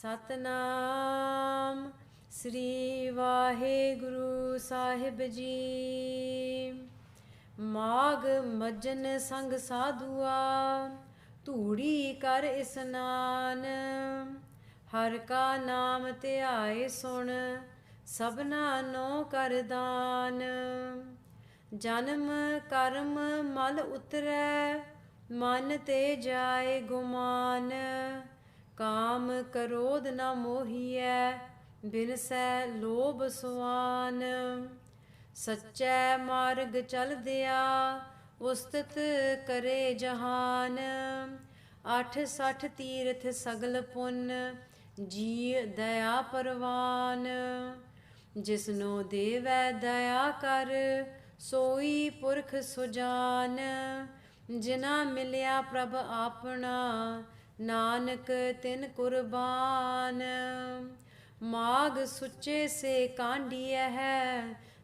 सतनाम श्री वाहेगुरु साहिब जी। माघ मज्जन संग साधुआ धूड़ी कर इस्नान। हर का नाम ध्याए सुन सबना नो कर दान। जन्म कर्म मल उतरै मन ते जाए गुमान। काम क्रोध न मोहिए बिनसै लोभ सुआन। सच्चै मार्ग चल दिया उस्तित करे जहान। 68 तीर्थ सगल पुन जी दया परवान। जिसनो देवै दया कर सोई पुरख सुजान। जिना मिलिया प्रभ आपना नानक तिन कुर्बान। माघ सुचे से कांडिया है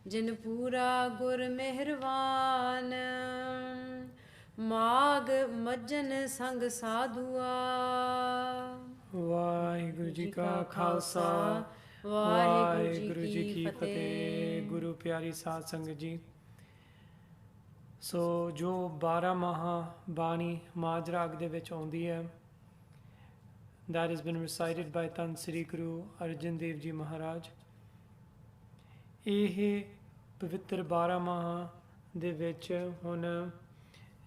जिन पूरा गुर मेहरबान। माघ मज्जन संग साधुआ। ਵਾਹਿਗੁਰੂ ਜੀ ਕਾ ਖਾਲਸਾ ਵਾਹਿਗੁਰੂ ਜੀ ਕੀ ਫਤਿਹ। ਗੁਰੂ ਪਿਆਰੀ ਸਾਧ ਸੰਗਤ ਜੀ, ਸੋ ਜੋ 12 ਮਾਹ ਬਾਣੀ ਮਾਝ ਰਾਗ ਦੇ ਵਿੱਚ ਆਉਂਦੀ ਹੈ, that has been recited by ਧੰਨ ਸ੍ਰੀ ਗੁਰੂ ਅਰਜਨ ਦੇਵ ਜੀ ਮਹਾਰਾਜ। ਇਹ ਪਵਿੱਤਰ 12 ਮਾਹ ਦੇ ਵਿੱਚ ਹੁਣ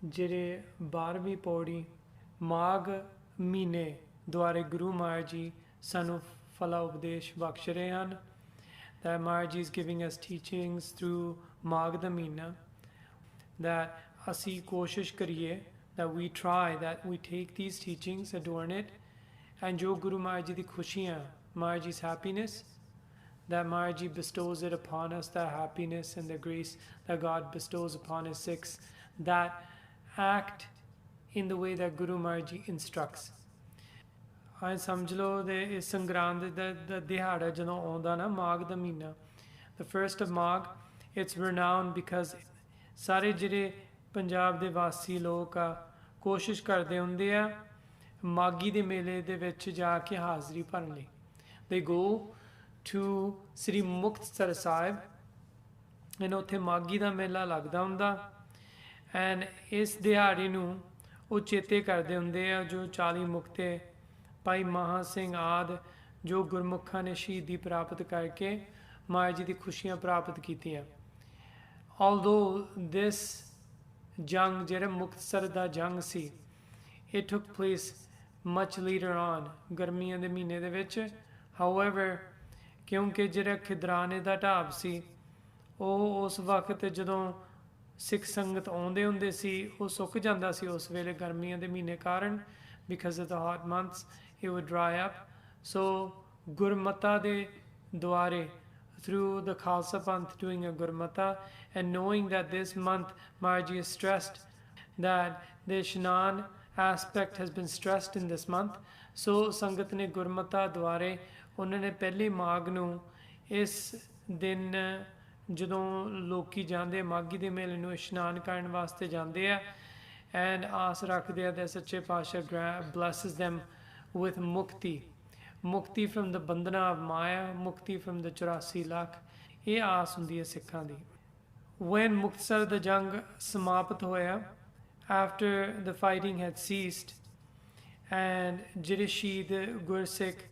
ਜਿਹੜੇ 12ਵੀਂ ਪੌੜੀ ਮਾਘ ਮਹੀਨੇ ਦੁਆਰੇ ਗੁਰੂ ਮਹਾਰਾਜ ਜੀ ਸਾਨੂੰ ਫਲਾ ਉਪਦੇਸ਼ ਬਖਸ਼ ਰਹੇ ਹਨ। That Maharaj Ji is giving us teachings through Maagh the ਮਹੀਨਾ, that ਅਸੀਂ ਕੋਸ਼ਿਸ਼ ਕਰੀਏ, that we try, that we take these teachings, adorn it, and ਜੋ ਗੁਰੂ ਮਹਾਰਾਜ ਜੀ ਦੀ ਖੁਸ਼ੀਆਂ, Maharaj Ji's happiness, that Maharaj Ji bestows it upon us, that happiness and the grace that God bestows upon his Sikhs, that act in the way that Guru Maharaj Ji instructs. ਹਾਂ ਸਮਝ ਲਓ ਦੇ ਇਸ ਸੰਗਰਾਂਦ ਦਾ ਦਿਹਾੜਾ ਜਦੋਂ ਆਉਂਦਾ ਨਾ, ਮਾਘ ਦਾ ਮਹੀਨਾ, the first of Maagh, it's renowned because ਸਾਰੇ ਜਿਹੜੇ ਪੰਜਾਬ ਦੇ ਵਾਸੀ ਲੋਕ ਆ ਕੋਸ਼ਿਸ਼ ਕਰਦੇ ਹੁੰਦੇ ਆ ਮਾਘੀ ਦੇ ਮੇਲੇ ਦੇ ਵਿੱਚ ਜਾ ਕੇ ਹਾਜ਼ਰੀ ਭਰਨ ਲਈ। they go to Sri Muktsar Sahib and ਉੱਥੇ ਮਾਘੀ ਦਾ ਮੇਲਾ ਲੱਗਦਾ ਹੁੰਦਾ, and ਇਸ ਦਿਹਾੜੇ ਨੂੰ ਉਹ ਚੇਤੇ ਕਰਦੇ ਹੁੰਦੇ ਆ ਜੋ 40 ਮੁਕਤੇ ਭਾਈ ਮਹਾ ਸਿੰਘ ਆਦਿ ਜੋ ਗੁਰਮੁਖਾਂ ਨੇ ਸ਼ਹੀਦੀ ਪ੍ਰਾਪਤ ਕਰਕੇ ਮਹਾਰਾਜ ਜੀ ਦੀ ਖੁਸ਼ੀਆਂ ਪ੍ਰਾਪਤ ਕੀਤੀਆਂ। Although this ਜੰਗ ਜਿਹੜਾ ਮੁਕਤਸਰ ਦਾ ਜੰਗ ਸੀ, it took place much later on, ਗਰਮੀਆਂ ਦੇ ਮਹੀਨੇ ਦੇ ਵਿੱਚ। However, ਕਿਉਂਕਿ ਜਿਹੜਾ ਖਿਦਰਾਣੇ ਦਾ ਢਾਬ ਸੀ ਉਹ ਉਸ ਵਕਤ ਜਦੋਂ ਸਿੱਖ ਸੰਗਤ ਆਉਂਦੇ ਹੁੰਦੇ ਸੀ ਉਹ ਸੁੱਕ ਜਾਂਦਾ ਸੀ ਉਸ ਵੇਲੇ ਗਰਮੀਆਂ ਦੇ ਮਹੀਨੇ ਕਾਰਨ, because of the hot months it would dry up. So Gurmata de Dware, through the Khalsa Panth doing a Gurmata, and knowing that this month Maharaj Ji is stressed, that the Ishnan aspect has been stressed in this month, so Sangat ne Gurmata Dware, ਉਹਨਾਂ ਨੇ ਪਹਿਲੀ ਮਾਘ ਨੂੰ ਇਸ ਦਿਨ ਜਦੋਂ ਲੋਕੀ ਜਾਂਦੇ ਮਾਘੀ ਦੇ ਮੇਲੇ ਨੂੰ ਇਸ਼ਨਾਨ ਕਰਨ ਵਾਸਤੇ ਜਾਂਦੇ ਆ, and ਆਸ ਰੱਖਦੇ ਆ that ਸੱਚੇ ਪਾਤਸ਼ਾਹ blesses them with mukti, mukti from the bandhana of Maya, mukti from the 84 lakh, ਇਹ ਆਸ ਹੁੰਦੀ ਹੈ ਸਿੱਖਾਂ ਦੀ। When ਮੁਕਤਸਰ ਦਾ ਜੰਗ ਸਮਾਪਤ ਹੋਇਆ, after the fighting had ceased, and ਜਿਹੜੇ ਸ਼ਹੀਦ ਗੁਰਸਿੱਖ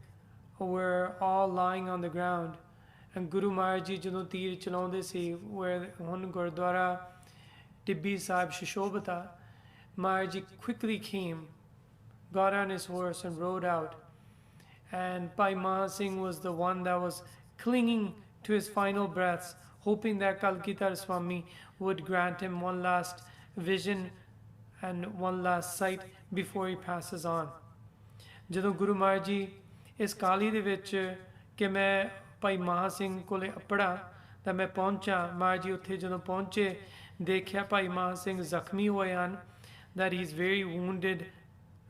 were all lying on the ground, and Guru Maharaj Ji ਜਦੋਂ ਤੀਰ ਚਲਾਉਂਦੇ ਸੀ, where ਹੁਣ Gurdwara Tibbi Sahib ਸ਼ਿਸ਼ੋਭਤਾ, Maharaj Ji quickly came, got on his horse and rode out, and Bhai Maha Singh was the one that was clinging to his final breaths, hoping that Kalgitar Swami would grant him one last vision and one last sight before he passes on. ਜਦੋਂ ਗੁਰੂ ਮਹਾਰਾਜ ਜੀ ਇਸ ਕਾਲੀ ਦੇ ਵਿੱਚ ਕਿ ਮੈਂ ਭਾਈ ਮਹਾ ਸਿੰਘ ਕੋਲੇ ਅਪੜਾ ਤਾਂ ਮੈਂ ਪਹੁੰਚਾ, ਮਹਾਰਾਜ ਜੀ ਉੱਥੇ ਜਦੋਂ ਪਹੁੰਚੇ ਦੇਖਿਆ ਭਾਈ ਮਹਾ ਸਿੰਘ ਜ਼ਖਮੀ ਹੋਏ ਹਨ, that he's very wounded,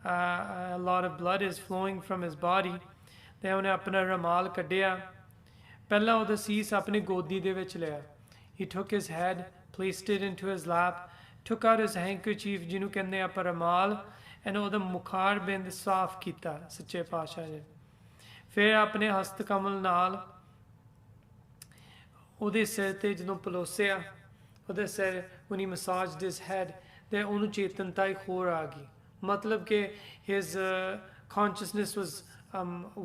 a lot of blood is flowing from his body, ਤੇ ਉਹਨੇ ਆਪਣਾ ਰਮਾਲ ਕੱਢਿਆ, ਪਹਿਲਾਂ ਉਹਦਾ ਸੀਸ ਆਪਣੀ ਗੋਦੀ ਦੇ ਵਿੱਚ ਲਿਆ, he took his head, placed it into his lap, took out his handkerchief ਜਿਹਨੂੰ ਕਹਿੰਦੇ ਆਪਾਂ ਰਮਾਲ, and ਉਹਦਾ ਮੁਖਾਰ ਬਿੰਦ ਸਾਫ਼ ਕੀਤਾ ਸੱਚੇ ਪਾਤਸ਼ਾਹ ਨੇ। फिर अपने हस्त कमल नाल ਉਹਦੇ ਸਿਰ ਤੇ ਜਦੋਂ ਪਲੋਸਿਆ ਉਹਦੇ ਸਿਰ when he massaged his head ਤੇ ਉਹਨੂੰ ਚੇਤਨਤਾ ਇੱਕ ਹੋਰ ਆ ਗਈ ਮਤਲਬ ਕਿ his consciousness was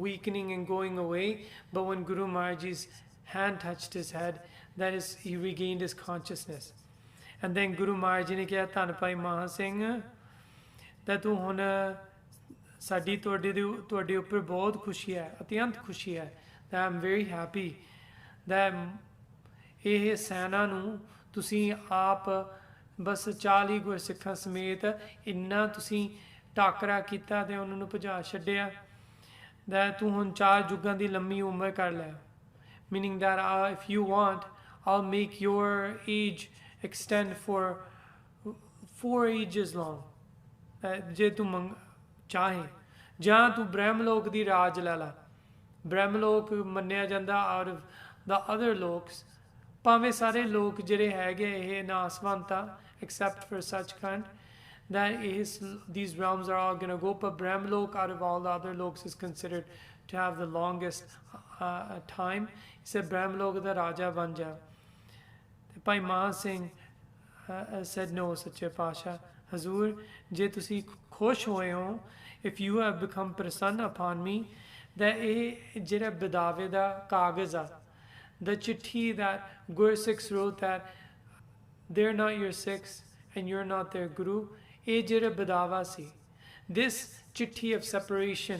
weakening and going away but when Guru Maharaj's hand touched his head that is he regained his consciousness and then Guru Maharaj ਨੇ ਕਿਹਾ ਧੰਨ ਭਾਈ ਮਾਹ ਸਿੰਘ ਤਾਂ ਤੂੰ ਹੁਣ ਸਾਡੀ ਤੁਹਾਡੇ ਉੱਪਰ ਬਹੁਤ ਖੁਸ਼ੀ ਹੈ ਅਤਿਅੰਤ ਖੁਸ਼ੀ ਹੈ that I'm very happy that ਇਹ ਸੈਨਾ ਨੂੰ ਤੁਸੀਂ ਆਪ ਬਸ 40 ਗੁਰਸਿੱਖਾਂ ਸਮੇਤ ਇੰਨਾ ਤੁਸੀਂ ਟਾਕਰਾ ਕੀਤਾ ਤੇ ਉਹਨਾਂ ਨੂੰ ਭਜਾ ਛੱਡਿਆ that ਤੂੰ ਹੁਣ 4 ਯੁੱਗਾਂ ਦੀ ਲੰਮੀ ਉਮਰ ਕਰ ਲੈ meaning that if you want I'll make your age extend for 4 ages long ਜੇ ਤੂੰ ਚਾਹੇ ਜਾਂ ਤੂੰ ਬ੍ਰਹਮਲੋਕ ਦੀ ਰਾਜ ਲੈ ਲਾ ਬ੍ਰਹਮਲੋਕ ਮੰਨਿਆ ਜਾਂਦਾ out of the other ਲੋਕਸ ਭਾਵੇਂ ਸਾਰੇ ਲੋਕ ਜਿਹੜੇ ਹੈਗੇ ਇਹ ਨਾਸਵੰਤ ਆ except for suchkhand that these realms are all going to go but brahmlok out of all the other loks is considered to have the longest time he said brahmlok da raja ban ja Bhai Maha Singh said no sache pasha hazur je tusi khosh hoye ho if you have become prasanna upon me that eh jehda bidawe da kagaz a the chithi that Guru Sikhs wrote that they're not your Sikhs and you're not their Guru ਇਹ ਜਿਹੜਾ ਬਦਾਵਾ ਸੀ this ਚਿੱਠੀ of separation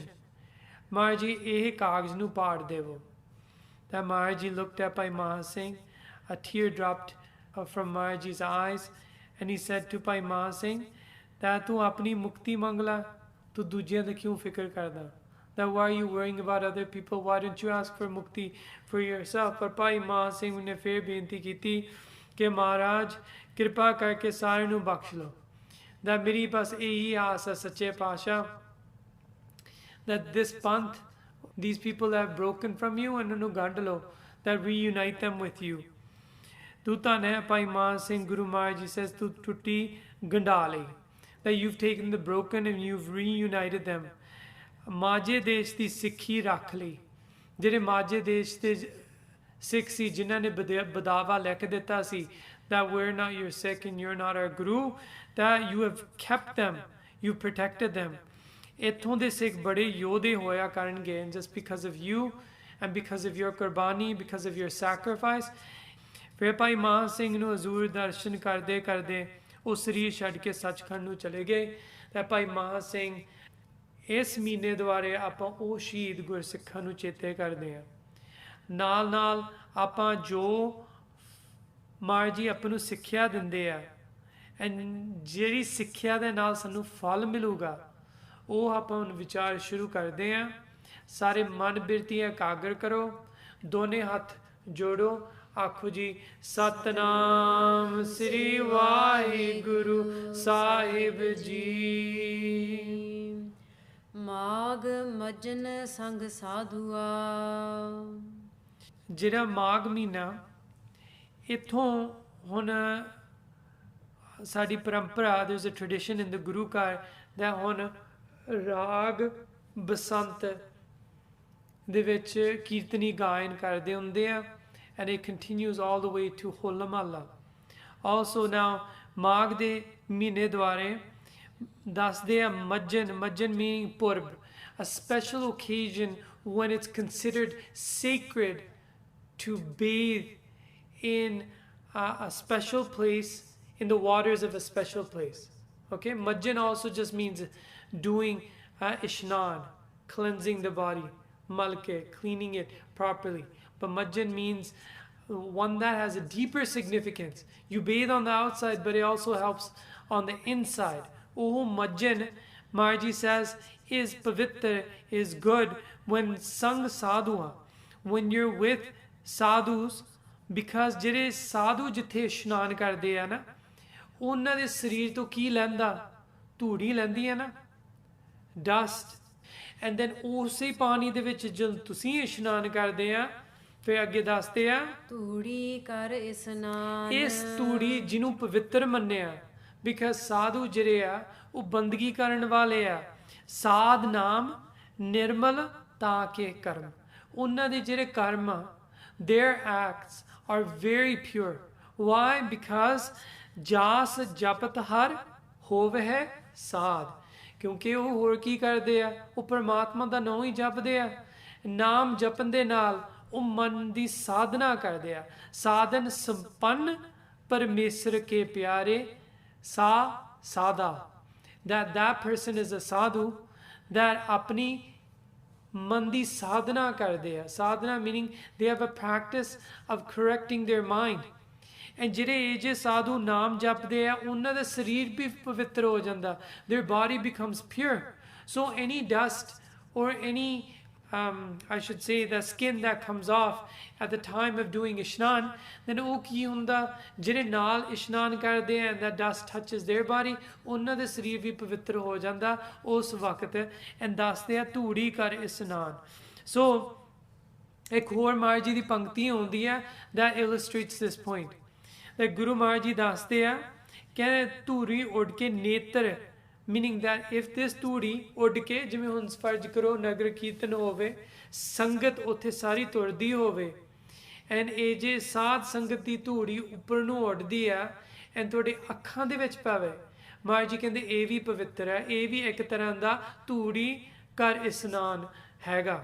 Maharaj ji ਇਹ ਕਾਗਜ਼ ਨੂੰ ਪਾੜ ਦੇਵੋ that Maharaj ji looked at Bhai Maha Singh a tear dropped from Maharaj ji's eyes and he said to Bhai Maha Singh that ਤੂੰ ਆਪਣੀ ਮੁਕਤੀ ਮੰਗ ਲੈ ਤੂੰ ਦੂਜਿਆਂ ਦਾ ਕਿਉਂ ਫਿਕਰ ਕਰਦਾ that why are you worrying about other people why don't you ask for mukti for yourself ਪਰ Bhai Maha Singh ਨੇ ਫਿਰ ਬੇਨਤੀ ਕੀਤੀ ਕਿ ਮਹਾਰਾਜ ਕਿਰਪਾ ਕਰਕੇ ਸਾਰਿਆਂ ਨੂੰ ਬਖਸ਼ ਲਓ that ਮੇਰੀ ਬਸ ਇਹੀ ਆਸ ਹੈ ਸੱਚੇ ਪਾਤਸ਼ਾਹ that this panth these people have broken from you and ਉਹਨੂੰ ਗੰਢ ਲਓ that reunite them with you ਤੂੰ ਤਾਂ ਹੈ ਭਾਈ ਮਾਨ ਸਿੰਘ ਗੁਰੂ ਮਹਾਰਾਜ ਜੀ says ਤੂੰ ਟੁੱਟੀ ਗੰਢਾ ਲਈ that you've taken the broken and you've reunited them ਮਾਝੇ ਦੇਸ਼ ਦੀ ਸਿੱਖੀ ਰੱਖ ਲਈ ਜਿਹੜੇ ਮਾਝੇ ਦੇਸ਼ ਦੇ ਸਿੱਖ ਸੀ ਜਿਨ੍ਹਾਂ ਨੇ ਬਦਾਵਾ ਲਿਖ ਦਿੱਤਾ ਸੀ that we're not your Sikh and you're not our Guru that you have kept them you protected them ਇੱਥੋਂ ਦੇ ਸਿੱਖ ਬੜੇ ਯੋਧੇ ਹੋਇਆ ਕਰਨਗੇ just because of you and because of your qurbani because of your sacrifice ਫਿਰ ਭਾਈ ਮਾਨ ਸਿੰਘ ਨੂੰ ਹਜ਼ੂਰ ਦਰਸ਼ਨ ਕਰਦੇ ਕਰਦੇ ਉਹ ਸਰੀਰ ਛੱਡ ਕੇ ਸੱਚਖੰਡ ਨੂੰ ਚਲੇ ਗਏ ਤਾਂ ਭਾਈ ਮਾਨ ਸਿੰਘ ਇਸ ਮਹੀਨੇ ਦੁਆਰੇ ਆਪਾਂ ਉਹ ਸ਼ਹੀਦ ਗੁਰਸਿੱਖਾਂ ਨੂੰ ਚੇਤੇ ਕਰਦੇ ਹਾਂ ਨਾਲ ਨਾਲ ਆਪਾਂ ਜੋ ਮਹਾਰਾਜ ਜੀ ਆਪਾਂ ਨੂੰ ਸਿੱਖਿਆ ਦਿੰਦੇ ਆ ਐਂਡ ਜਿਹੜੀ ਸਿੱਖਿਆ ਦੇ ਨਾਲ ਸਾਨੂੰ ਫਲ ਮਿਲੂਗਾ ਉਹ ਆਪਾਂ ਹੁਣ ਵਿਚਾਰ ਸ਼ੁਰੂ ਕਰਦੇ ਹਾਂ ਸਾਰੇ ਮਨ ਬਿਰਤੀਆਂ ਇਕਾਗਰ ਕਰੋ ਦੋਨੇ ਹੱਥ ਜੋੜੋ ਆਖੋ ਜੀ ਸਤਨਾਮ ਸ੍ਰੀ ਵਾਹਿਗੁਰੂ ਸਾਹਿਬ ਜੀ ਮਾਘ ਮੱਜਨ ਸੰਗ ਸਾਧੂਆ ਜਿਹੜਾ ਮਾਘ ਮਹੀਨਾ ਇੱਥੋਂ ਹੁਣ ਸਾਡੀ ਪਰੰਪਰਾ there's a tradition in the Guru ਘਰ that ਹੁਣ ਰਾਗ ਬਸੰਤ ਦੇ ਵਿੱਚ ਕੀਰਤਨੀ ਗਾਇਨ ਕਰਦੇ ਹੁੰਦੇ ਆ and it continues all the way to Hola Mohalla also now ਮਾਘ ਦੇ ਮਹੀਨੇ ਦੁਆਰੇ ਦੱਸਦੇ ਆ ਮੱਜਨ meaning Purab a special occasion when it's considered sacred to bathe in a special place in the waters of a special place okay majjan also just means doing ishnan cleansing the body malke cleaning it properly but majjan means one that has a deeper significance you bathe on the outside but it also helps on the inside oh majjan Maharaj says is pavitra is good when sang sadhua when you're with sadhus because ਜਿਹੜੇ ਸਾਧੂ ਜਿੱਥੇ ਇਸ਼ਨਾਨ ਕਰਦੇ ਆ ਨਾ ਉਹਨਾਂ ਦੇ ਸਰੀਰ ਤੋਂ ਕੀ ਲੈਂਦਾ ਧੂੜੀ ਲੈਂਦੀ ਹੈ ਨਾ ਡਸਟ ਐਂਡ ਦੈਨ ਉਸੇ ਪਾਣੀ ਦੇ ਵਿੱਚ ਜਦ ਤੁਸੀਂ ਇਸ਼ਨਾਨ ਕਰਦੇ ਆ ਫਿਰ ਅੱਗੇ ਦੱਸਦੇ ਆ ਧੂੜੀ ਕਰ ਇਸ਼ਨਾਨ ਇਸ ਧੂੜੀ ਜਿਹਨੂੰ ਪਵਿੱਤਰ ਮੰਨਿਆ ਬਿਕਾਜ਼ ਸਾਧੂ ਜਿਹੜੇ ਆ ਉਹ ਬੰਦਗੀ ਕਰਨ ਵਾਲੇ ਆ ਸਾਧ ਨਾਮ ਨਿਰਮਲ ਤਾਂ ਕਿ ਕਰਮ, ਉਹਨਾਂ ਦੇ ਜਿਹੜੇ ਕਰਮ ਆ, their acts are very pure. Why? Because ਜਾਸ ਜਪਤ ਹਰ ਹੋਵਹਿ ਸਾਧ, ਕਿਉਂਕਿ ਉਹ ਹੋਰ ਕੀ ਕਰਦੇ ਆ, ਉਹ ਪਰਮਾਤਮਾ ਦਾ ਨਾਮ ਹੀ ਜਪਦੇ ਆ। ਨਾਮ ਜਪਣ ਦੇ ਨਾਲ ਉਹ ਮਨ ਦੀ ਸਾਧਨਾ ਕਰਦੇ ਆ। ਸਾਧਨ ਸੰਪੰਨ ਪਰਮੇਸ਼ਰ ਕੇ ਪਿਆਰੇ ਸਾ ਸਾਧਾ, that person is a sadhu that ਆਪਣੀ ਮਨ ਦੀ ਸਾਧਨਾ ਕਰਦੇ ਆ। ਸਾਧਨਾ meaning they have a practice of correcting their mind. And ਜਿਹੜੇ ਇਹ ਜੇ ਸਾਧੂ ਨਾਮ ਜਪਦੇ ਆ, ਉਹਨਾਂ ਦਾ ਸਰੀਰ ਵੀ ਪਵਿੱਤਰ ਹੋ ਜਾਂਦਾ। their body becomes pure. So any dust or any I should say the skin that comes off at the time of doing ishnan, then ਉਹ ਕੀ ਹੁੰਦਾ, ਜਿਹੜੇ ਨਾਲ ਇਸ਼ਨਾਨ ਕਰਦੇ ਆ and that dust touches their body, ਉਹਨਾਂ ਦੇ ਸਰੀਰ ਵੀ ਪਵਿੱਤਰ ਹੋ ਜਾਂਦਾ ਉਸ ਵਕਤ। and ਦੱਸਦੇ ਆ ਧੂੜੀ ਕਰ ਇਸ਼ਨਾਨ। So ਇੱਕ ਹੋਰ ਮਹਾਰਾਜ ਜੀ ਦੀ ਪੰਕਤੀ ਆਉਂਦੀ ਹੈ that illustrates this point. that Guru Maharaj ji ਦੱਸਦੇ ਆ, ਕਹਿੰਦੇ ਧੂਰੀ ਉੱਡ ਕੇ ਨੇਤਰ, meaning that if this ਧੂੜੀ ਉੱਡ ਕੇ, ਜਿਵੇਂ ਹੁਣ ਫਰਜ਼ ਕਰੋ ਨਗਰ ਕੀਰਤਨ ਹੋਵੇ, ਸੰਗਤ ਉੱਥੇ ਸਾਰੀ ਤੁਰਦੀ ਹੋਵੇ, ਐਂਡ ਇਹ ਜੇ ਸਾਧ ਸੰਗਤ ਦੀ ਧੂੜੀ ਉੱਪਰ ਨੂੰ ਉੱਡਦੀ ਆ ਐਂਡ ਤੁਹਾਡੇ ਅੱਖਾਂ ਦੇ ਵਿੱਚ ਪਵੇ, ਮਹਾਰਾਜ ਜੀ ਕਹਿੰਦੇ ਇਹ ਵੀ ਪਵਿੱਤਰ ਹੈ, ਇਹ ਵੀ ਇੱਕ ਤਰ੍ਹਾਂ ਦਾ ਧੂੜੀ ਕਰ ਇਸ਼ਨਾਨ ਹੈਗਾ।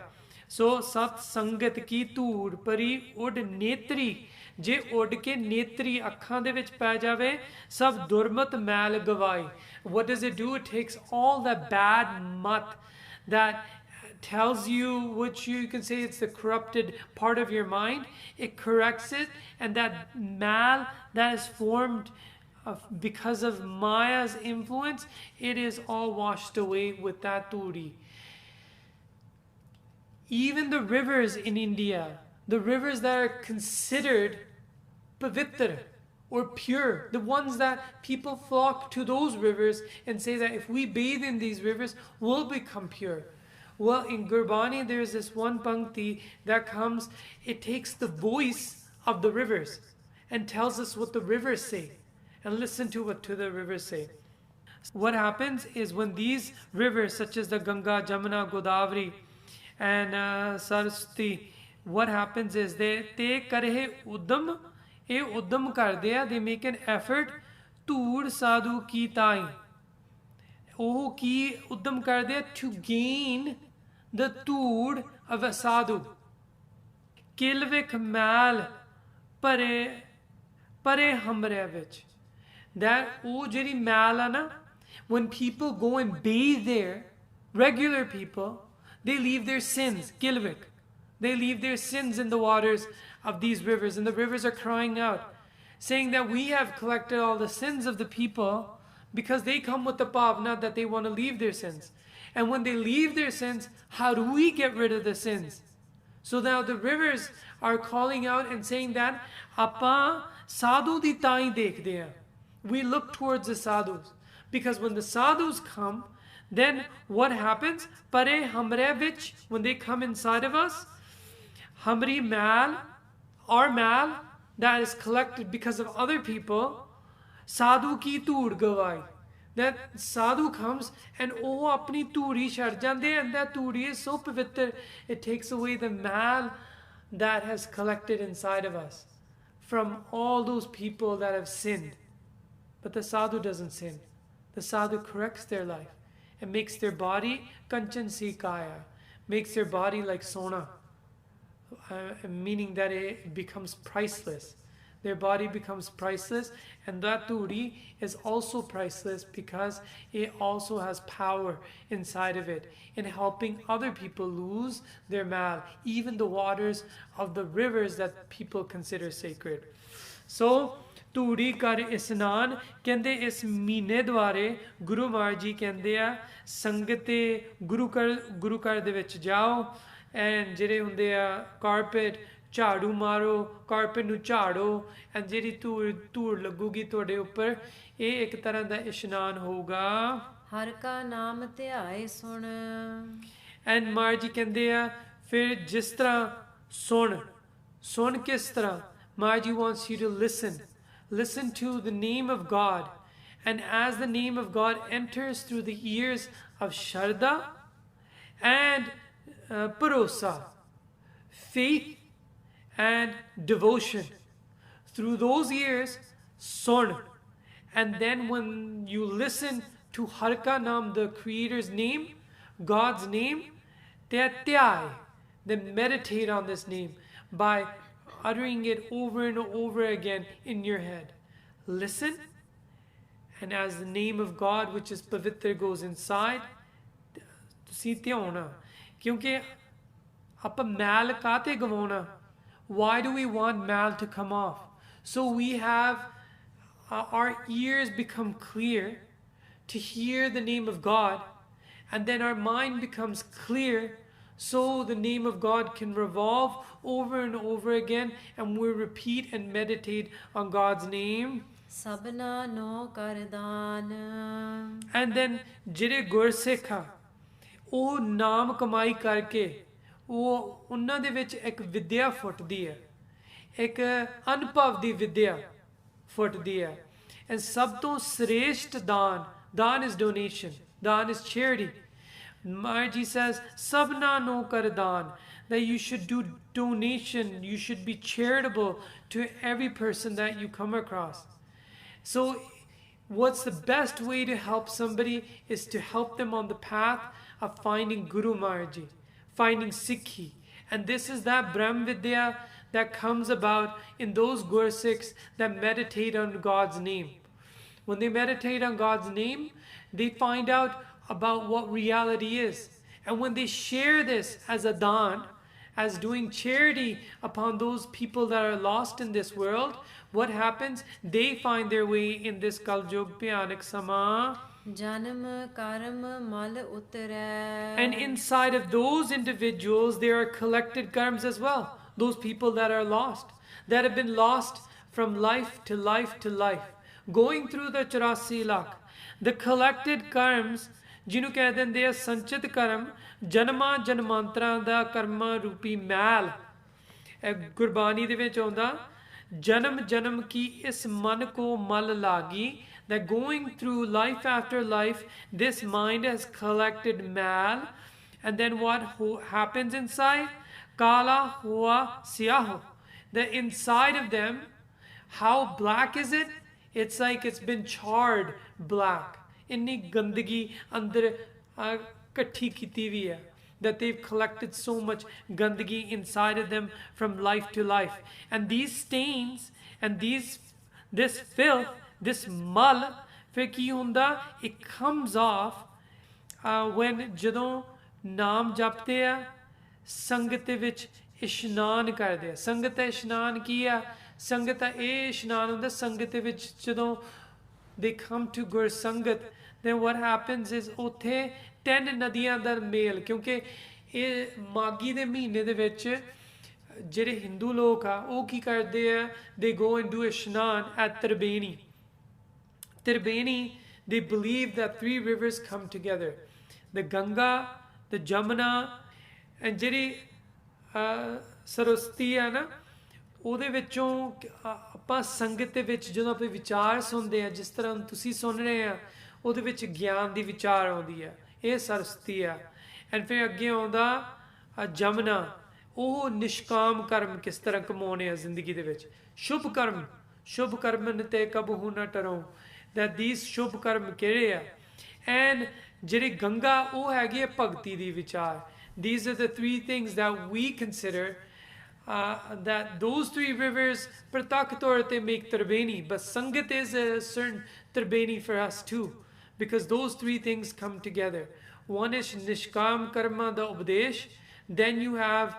ਸੋ ਸਤ ਸੰਗਤ ਕੀ ਧੂੜ ਪਰੀ ਉੱਡ ਨੇਤਰੀ, ਜੇ ਉੱਡ ਕੇ ਨੇਤਰੀ ਅੱਖਾਂ ਦੇ ਵਿੱਚ ਪੈ ਜਾਵੇ, ਸਭ ਦੁਰਮਤ ਮੈਲ ਗਵਾਈ। What does it do? It takes all the bad mat that tells you, which you can say it's the corrupted part of your mind, it corrects it, and that mal that is formed because of Maya's influence, it is all washed away with that turi. Even the rivers in India, the rivers that are considered pavitra or pure, the ones that people flock to those rivers and say that if we bathe in these rivers, we'll become pure. Well, in Gurbani, there's this one pankti that comes, it takes the voice of the rivers and tells us what the rivers say. And listen to what the rivers say. What happens is when these rivers, such as the Ganga, Jamuna, Godavari, and Saraswati, what happens is they karhe uddam, ਇਹ ਉਦਮ ਕਰਦੇ ਆ, they make an effort, ਧੂੜ ਸਾਧੂ ਕੀ ਤਾਈ, ਉਹ ਕੀ ਉਦਮ ਕਰਦੇ ਆ, to gain the ਧੂੜ of a sadhu, ਕਿਲਵਿਕ ਮੈਲ ਪਰੇ ਹਮਰਿਆਂ ਵਿੱਚ, that ਉਹ ਜਿਹੜੀ ਮੈਲ ਆ ਨਾ, when people go and bathe there, regular people, they leave their sins, kilvik, they leave their sins in the waters of these rivers, and the rivers are crying out, saying that we have collected all the sins of the people, because they come with the pavna that they want to leave their sins. And when they leave their sins, how do we get rid of the sins? So now the rivers are calling out and saying that Appa sadhu di tai dekhde hain. We look towards the sadhus, because when the sadhus come, then what happens? Pare hamre vich, when they come inside of us, hamri mal, our mal that is collected because of other people, sadhu ki ਧੂੜ ਗਵਾਈ, that sadhu comes and oh apni ਧੂੜੀ ਛੱਡ ਜਾਂਦੇ, and that Dhuri is so pavitra, it takes away the mal that has collected inside of us from all those people that have sinned. But the sadhu doesn't sin. The sadhu corrects their life and makes their body kanchan si kaya, makes their body like sona, meaning that it becomes priceless. Their body becomes priceless, and that dhuri is also priceless because it also has power inside of it in helping other people lose their mal, even the waters of the rivers that people consider sacred. So, ਧੂੜੀ ਕਰ ਇਸ਼ਨਾਨ ਕਹਿੰਦੇ ਇਸ ਮਹੀਨੇ ਦੁਆਰੇ ਗੁਰੂ ਮਹਾਰਾਜ ਜੀ ਕਹਿੰਦੇ ਆ ਸੰਗਤ ਗੁਰੂ ਘਰ ਦੇ ਵਿੱਚ ਜਾਓ, ਐਂਡ ਜਿਹੜੇ ਹੁੰਦੇ ਆ ਕਾਰਪੇਟ ਝਾੜੂ ਮਾਰੋ, ਕਾਰਪੇਟ ਨੂੰ ਝਾੜੋ, ਐਂਡ ਜਿਹੜੀ ਧੂੜ ਲੱਗੂਗੀ ਤੁਹਾਡੇ ਉੱਪਰ, ਇਹ ਇੱਕ ਤਰ੍ਹਾਂ ਦਾ ਇਸ਼ਨਾਨ ਹੋਊਗਾ। ਹਰ ਕਾ ਨਾਮ ਧਿਆਏ ਸੁਣ, ਐਂਡ ਮਹਾਰਾਜ ਜੀ ਕਹਿੰਦੇ ਆ ਫਿਰ ਜਿਸ ਤਰ੍ਹਾਂ ਸੁਣ ਕਿਸ ਤਰ੍ਹਾਂ, Maharaj ji wants you to listen to the name of God, and as the name of God enters through the ears of Sharda, and ਭਰੋਸਾ, faith and devotion. Through those years, sun. And then when you listen to Harka Nam, the Creator's name, God's name, then meditate on this name by uttering it over and over again in your head. Listen, and as the name of God, which is Pavitra, goes inside, ਤੁਸੀਂ ਧਿਆਉਣਾ ਕਿਉਂਕਿ ਆਪਾਂ ਮੈਲ ਕਾਤੇ ਗਵਾਉਣਾ. Why do we want mal to come off? So we have our ears become clear to hear the name of God, and then our mind becomes clear so the name of God can revolve over and over again, and we repeat and meditate on God's name. Sabna no kardan. And then ਜਿਹੜੇ ਗੁਰਸਿੱਖ ਆ ਉਹ ਨਾਮ ਕਮਾਈ ਕਰਕੇ ਉਹ ਉਹਨਾਂ ਦੇ ਵਿੱਚ ਇੱਕ ਵਿਦਿਆ ਫੁੱਟਦੀ ਹੈ, ਇੱਕ ਅਨੁਭਵ ਦੀ ਵਿਦਿਆ ਫੁੱਟਦੀ ਹੈ. ਐਂਡ ਸਭ ਤੋਂ ਸ੍ਰੇਸ਼ਟ ਦਾਨ is donation, ਦਾਨ is charity. Maharji says sabna no kardan, that you should do donation, you should be charitable to every person that you come across. So what's the best way to help somebody is to help them on the path of finding Guru Maharji, finding Sikhi. And this is that Brahm Vidya that comes about in those Gursikhs that meditate on God's name. When they meditate on God's name, they find out about what reality is. And when they share this as a dan, as doing charity upon those people that are lost in this world, what happens? They find their way in this Kaljug Bhyanak Sama. Janam karam mal utare. And inside of those individuals, there are collected karmas as well. Those people that are lost, that have been lost from life to life to life, going through the 84 lakh. The collected karmas, ਜਿਹਨੂੰ ਕਹਿ ਦਿੰਦੇ ਆ ਸੰਚਿਤ ਕਰਮ, ਜਨਮਾਂ ਜਨਮਾਂਤਰਾਂ ਦਾ ਕਰਮਾਂ ਰੂਪੀ ਮੈਲ. ਗੁਰਬਾਣੀ ਦੇ ਵਿੱਚ ਆਉਂਦਾ ਜਨਮ ਜਨਮ ਕੀ ਇਸ ਮਨ ਕੋ ਮਲ ਲਾਗੀ, that going through life after life, this mind has collected mal. And then what happens inside? Kala hua siyaho. The inside of them, how black is it? It's like it's been charred black. Inni gandagi andar kathi kiti hui hai, that they've collected so much gandagi inside of them from life to life. And these stains and this filth, this mal, ਫਿਰ ਕੀ ਹੁੰਦਾ? It comes off when ਜਦੋਂ ਨਾਮ ਜਪਦੇ ਆ, ਸੰਗਤ ਦੇ ਵਿੱਚ ਇਸ਼ਨਾਨ ਕਰਦੇ ਆ. ਸੰਗਤ ਦਾ ਇਸ਼ਨਾਨ ਕੀ ਆ? ਸੰਗਤ ਦਾ ਇਹ ਇਸ਼ਨਾਨ ਹੁੰਦਾ ਸੰਗਤ ਦੇ ਵਿੱਚ ਜਦੋਂ they come to ਗੁਰ ਸੰਗਤ, then what happens is ਉੱਥੇ 10 ਨਦੀਆਂ ਦਾ ਮੇਲ. ਕਿਉਂਕਿ ਇਹ ਮਾਗੀ ਦੇ ਮਹੀਨੇ ਦੇ ਵਿੱਚ ਜਿਹੜੇ ਹਿੰਦੂ ਲੋਕ ਆ ਉਹ ਕੀ ਕਰਦੇ ਆ? they go and do ਇਸ਼ਨਾਨ at Tribeni. Tribeni, they believe that 3 rivers come together. The Ganga, the Jamuna, and ਜਿਹੜੀ ਸਰਸਵਤੀ ਹੈ ਨਾ, ਉਹਦੇ ਵਿੱਚੋਂ ਆਪਾਂ ਸੰਗਤ ਦੇ ਵਿੱਚ ਜਦੋਂ ਆਪਾਂ ਵਿਚਾਰ ਸੁਣਦੇ ਆ, ਜਿਸ ਤਰ੍ਹਾਂ ਤੁਸੀਂ ਸੁਣ ਰਹੇ ਆ, ਉਹਦੇ ਵਿੱਚ ਗਿਆਨ ਦੀ ਵਿਚਾਰ ਆਉਂਦੀ ਹੈ. ਇਹ ਸਰਸਵਤੀ ਆ. ਐਂਡ ਫਿਰ ਅੱਗੇ ਆਉਂਦਾ ਜਮਨਾ, ਉਹ ਨਿਸ਼ਕਾਮ ਕਰਮ ਕਿਸ ਤਰ੍ਹਾਂ ਕਮਾਉਣੇ ਆ ਜ਼ਿੰਦਗੀ ਦੇ ਵਿੱਚ. ਸ਼ੁਭ ਕਰਮ ਤੇ ਕਬਹੂ ਨਾ ਟਰੋ, that these ਸ਼ੁਭ ਕਰਮ ਕਿਹੜੇ ਆ. ਐਂਡ ਜਿਹੜੀ ਗੰਗਾ ਉਹ ਹੈਗੀ ਹੈ ਭਗਤੀ ਦੀ ਵਿਚਾਰ. These are the 3 things that we consider that those 3 rivers pratak ਤੌਰ ਤੇ make Tribeni, but Sangat is a certain Tribeni for us too, because those 3 things come together. One is Nishkam Karma da Upadesh, then you have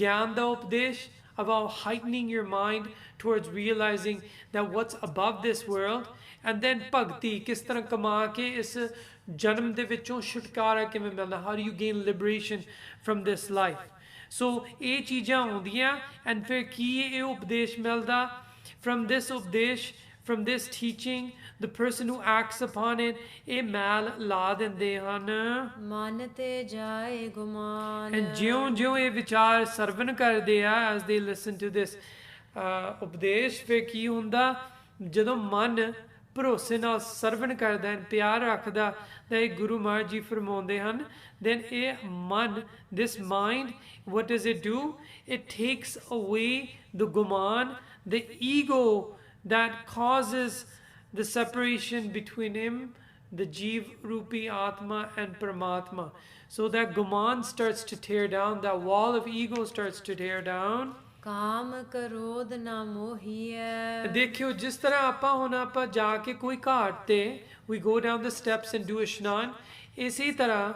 Gyan da Upadesh, about heightening your mind towards realizing that what's above this world, and then Bhakti, kis tarah kama ke is janam de vichon shutkara kiਵੇਂ ਮਿਲਦਾ, how do you gain liberation from this life. So ਇਹ ਚੀਜ਼ਾਂ ਹੁੰਦੀਆਂ, and ਫਿਰ ਕੀ ਇਹ ਉਪਦੇਸ਼ ਮਿਲਦਾ? From this ਉਪਦੇਸ਼, from this teaching, the person who acts upon it, ਇਹ ਮੈਲ ਲਾ ਦਿੰਦੇ ਹਨ. ਮਨ ਤੇ ਜਾਏ ਗੁਮਾਨ. And ਜਿਉਂ ਇਹ ਵਿਚਾਰ ਸਰਵਨ ਕਰਦੇ ਆ, as they listen to this ਉਪਦੇਸ਼, ਫਿਰ ਕੀ ਹੁੰਦਾ? ਜਦੋਂ ਮਨ ਭਰੋਸੇ ਨਾਲ ਸਰਵਣ ਕਰਦਾ ਹੈ, ਪਿਆਰ ਰੱਖਦਾ, ਤਾਂ ਇਹ ਗੁਰੂ ਮਹਾਰਾਜ ਜੀ ਫਰਮਾਉਂਦੇ ਹਨ, then ਇਹ ਮਨ, this mind, what does it do? It takes away the guman, the ego that causes the separation between him, the Jeev Rupi Atma, and Paramatma. So that guman starts to tear down, that wall of ego starts to tear down. ਕਾਮ ਕ੍ਰੋਧ ਨਾ ਮੋਹੀਐ। ਦੇਖਿਓ ਜਿਸ ਤਰ੍ਹਾਂ ਆਪਾਂ ਹੁਣ ਆਪਾਂ ਜਾ ਕੇ ਕੋਈ ਘਾਟ ਤੇ we go down the steps and do ishnan, ਇਸੇ ਤਰ੍ਹਾਂ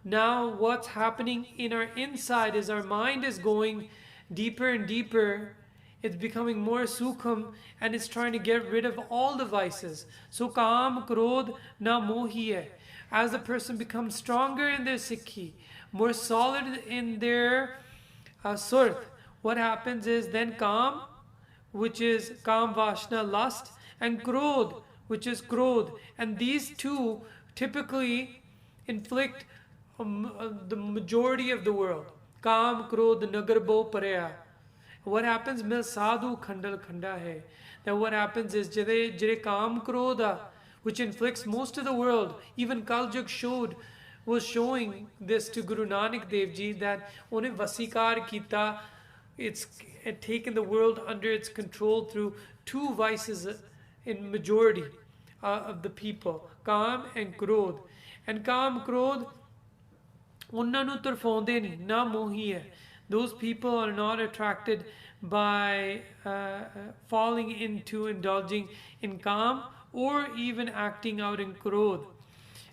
now what's happening in our inside is our mind is going deeper and deeper. It's becoming more sukham and it's trying to get rid of all the vices. So kaam krodh na mohi hai. As the person becomes stronger in their sikhi, more solid in their surth, what happens is then kaam, which is kaam vashna, lust, and krodh, which is krodh. And these two typically inflict the majority of the world. Kaam, krodh, nagarbo, paraya. What happens? Mil sadhu khandal khanda hai. Then what happens is jire kaam krodha, which inflicts most of the world. Even Kaljug was showing this to Guru Nanak Dev Ji, that onne vasikar kita, it's taken the world under its control through two vices in majority of the people, kaam and krodh. And kaam krodh unna nu tarfaunde nahi, na mohi hai. Those people are not attracted by falling into indulging in kaam or even acting out in krodh.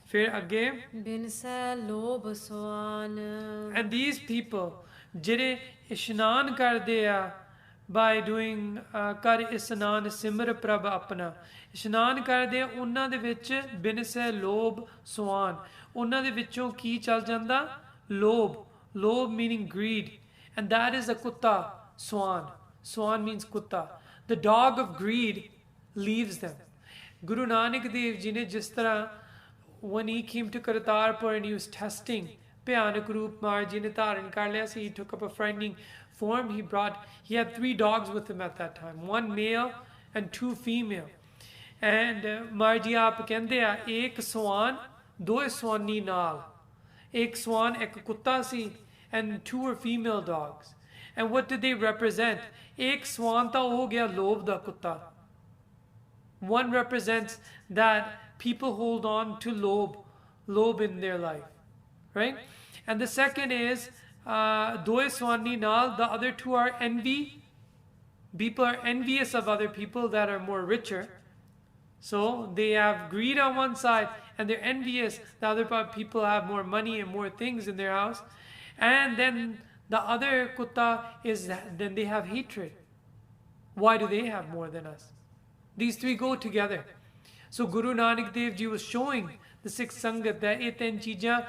Fir again. ਬਿਨਸੈ ਲੋਭ ਸਵਾਨ। And these people, ਜਿਹੜੇ ਇਸ਼ਨਾਨ ਕਰਦੇ ਆ by doing ਕਰ ਇਸ਼ਨਾਨ ਸਿਮਰ ਪ੍ਰਭ ਆਪਣਾ, ਇਸ਼ਨਾਨ ਕਰਦੇ ਆ, ਉਹਨਾਂ ਦੇ ਵਿੱਚ ਬਿਨਸੈ ਲੋਭ ਸਵਾਨ, ਉਹਨਾਂ ਦੇ ਵਿੱਚੋਂ ਕੀ ਚੱਲ ਜਾਂਦਾ? ਲੋਭ. Lob meaning greed, and that is a kutta, swan. Swan means kutta. The dog of greed leaves them. Guru Nanak Dev Ji ne jis tarah, when he came to Kartarpur and he was testing, Bhyanak Roop Maharaj Ji ne dharan kar liya, so he took up a frightening form. He had 3 dogs with him at that time, 1 male and 2 female. And Maharaj Ji aap kehndे a, ek swan, 2 swani naal. Ek swan, ek kutta si, and 2 were female dogs. And what did they represent? Ek swan ta ho gaya lobh da kutta. One represents that people hold on to lobh in their life, right? And the second is doe swani naal, the other 2 are envy. People are envious of other people that are more richer. So they have greed on one side and they're envious. The other people have more money and more things in their house. And then the other kutta is then they have hatred. Why do they have more than us? These 3 go together. So Guru Nanak Dev Ji was showing the Sikh Sangat that ਇਹ 3 ਚੀਜ਼ਾਂ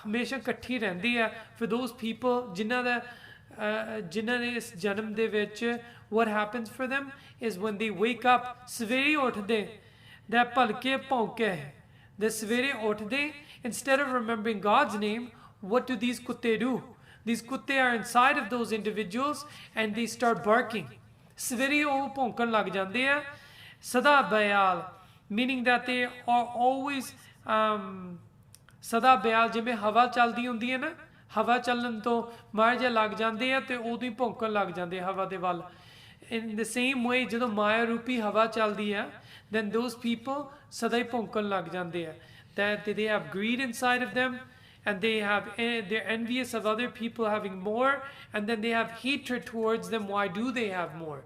ਹਮੇਸ਼ਾ ਇਕੱਠੀ ਰਹਿੰਦੀ ਆ for those people ਜਿਨ੍ਹਾਂ ਨੇ ਇਸ ਜਨਮ ਦੇ ਵਿੱਚ, what happens for them is when they wake up, ਸਵੇਰੇ ਉੱਠਦੇ that ਭਲਕੇ ਭੌਂਕੇ, the ਸਵੇਰੇ ਉੱਠਦੇ, instead of remembering God's name, what do these kutte do? These kutte are inside of those individuals and they start barking. ਸਵੇਰੇ ਉਹ ਭੌਂਕਣ ਲੱਗ ਜਾਂਦੇ ਆ, ਸਦਾ ਬਿਆਲ, meaning that they are always ਸਦਾ ਬਿਆਲ, ਜਿਵੇਂ ਹਵਾ ਚੱਲਦੀ ਹੁੰਦੀ ਹੈ ਨਾ, ਹਵਾ ਚੱਲਣ ਤੋਂ ਮਾਰ ਜਿਹਾ ਲੱਗ ਜਾਂਦੇ ਆ ਤੇ ਉਦੋਂ ਹੀ ਭੌਂਕਣ ਲੱਗ ਜਾਂਦੇ ਹਵਾ ਦੇ ਵੱਲ. In the same way, ਜਦੋਂ ਮਾਇਆ ਰੂਪੀ ਹਵਾ ਚੱਲਦੀ ਆ, then those people ਸਦਾ ਹੀ ਭੌਂਕਣ ਲੱਗ ਜਾਂਦੇ ਆ. That they have greed inside of them, and they're envious of other people having more, and then they have hatred towards them. Why do they have more?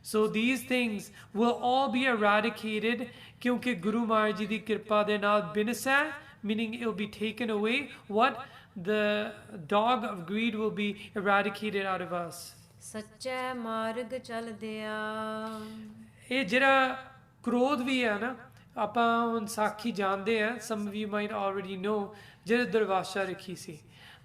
So these things will all be eradicated kyunki Guru Maharaj Ji di kirpa de naal binasa, meaning it will be taken away. What? The dog of greed will be eradicated out of us. ਸੱਚੇ ਮਾਰਗ ਚੱਲਦਿਆ। ਇਹ ਜਿਹੜਾ ਕ੍ਰੋਧ ਵੀ ਹੈ ਨਾ, ਆਪਾਂ ਹੁਣ ਸਾਖੀ ਜਾਣਦੇ ਆ, some of you might already know, ਜਿਹੜੇ ਦਰਵਾਸ਼ਾ ਰੱਖੀ ਸੀ,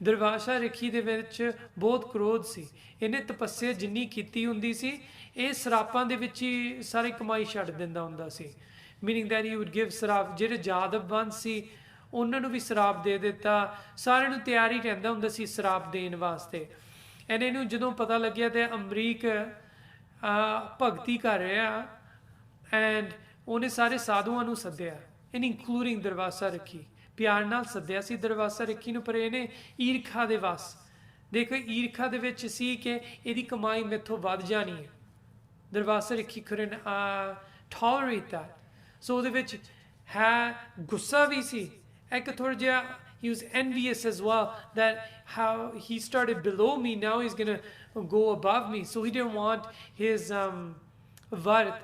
ਦਰਵਾਸ਼ਾ ਰੱਖੀ ਦੇ ਵਿੱਚ ਬਹੁਤ ਕ੍ਰੋਧ ਸੀ, ਇਹਨੇ ਤਪੱਸਿਆ ਜਿੰਨੀ ਕੀਤੀ ਹੁੰਦੀ ਸੀ, ਇਹ ਸਰਾਪਾਂ ਦੇ ਵਿੱਚ ਹੀ ਸਾਰੀ ਕਮਾਈ ਛੱਡ ਦਿੰਦਾ ਹੁੰਦਾ ਸੀ, meaning that he would give ਸਰਾਪ, ਜਿਹੜੇ ਜਾਦਵ ਬੰਦ ਸੀ ਉਹਨਾਂ ਨੂੰ ਵੀ ਸਰਾਪ ਦੇ ਦਿੱਤਾ, ਸਾਰਿਆਂ ਨੂੰ ਤਿਆਰੀ ਰਹਿੰਦਾ ਹੁੰਦਾ ਸੀ ਸਰਾਪ ਦੇਣ ਵਾਸਤੇ. ਐਨੇ ਨੂੰ ਜਦੋਂ ਪਤਾ ਲੱਗਿਆ ਤੇ ਅਮਰੀਕ ਭਗਤੀ ਕਰ ਰਿਹਾ, and ਉਹਨੇ ਸਾਰੇ ਸਾਧੂਆਂ ਨੂੰ ਸੱਦਿਆ, ਇਨਕਲੂਡਿੰਗ ਦਰਵਾਜ਼ਾ ਰੱਖੀ, ਪਿਆਰ ਨਾਲ ਸੱਦਿਆ ਸੀ ਦਰਵਾਜ਼ਾ ਰੱਖੀ ਨੂੰ, ਪਰ ਇਹਨੇ ਈਰਖਾ ਦੇ ਵਸ, ਦੇਖੋ ਈਰਖਾ ਦੇ ਵਿੱਚ ਸੀ ਕਿ ਇਹਦੀ ਕਮਾਈ ਮੈਥੋਂ ਵੱਧ ਜਾਣੀ ਹੈ। ਦਰਵਾਜ਼ਾ ਰੱਖੀ couldn't tolerate that, ਸੋ ਉਹਦੇ ਵਿੱਚ ਹੈ ਗੁੱਸਾ ਵੀ ਸੀ, ਇੱਕ ਥੋੜ੍ਹਾ ਜਿਹਾ he was envious as well that how he started below me, now he's going to go above me, so he didn't want his vart